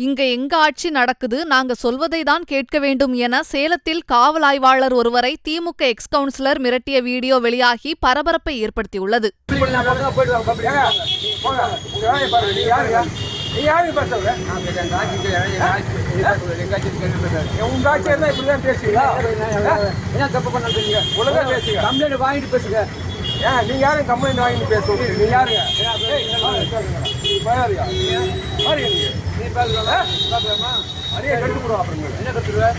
இங்க எங்க ஆட்சி நடக்குது, நாங்க சொல்வதை தான் கேட்க வேண்டும் என சேலத்தில் காவல் ஆய்வாளர் ஒருவரை திமுக எக்ஸ் கவுன்சிலர் மிரட்டிய வீடியோ வெளியாகி பரபரப்பை ஏற்படுத்தியுள்ளது. நீங்க யாரும் கம்ப்ளைண்ட் வாங்கிட்டு பேசுவோம். நீ யாருங்க? அதையே கட்டுப்படுவோம். அப்புறம் என்ன கட்டுருவேன்?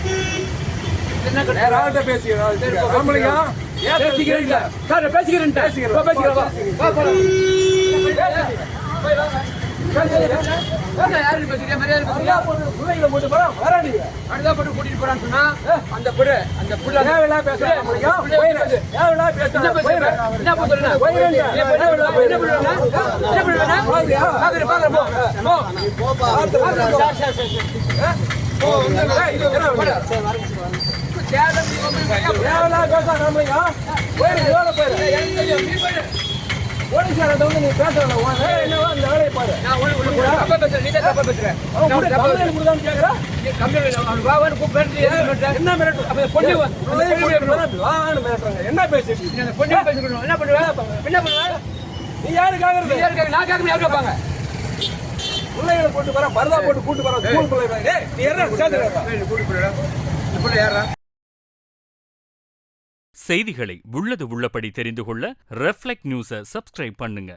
என்ன பேசிட்டு பிள்ளைகளை போட்டு வர பரதா போட்டு கூட்டு வர ஸ்கூல் பிள்ளைங்க. செய்திகளை உள்ளது உள்ளபடி தெரிந்து கொள்ள ரெஃப்ளெக்ட் நியூஸை சப்ஸ்கிரைப் பண்ணுங்க.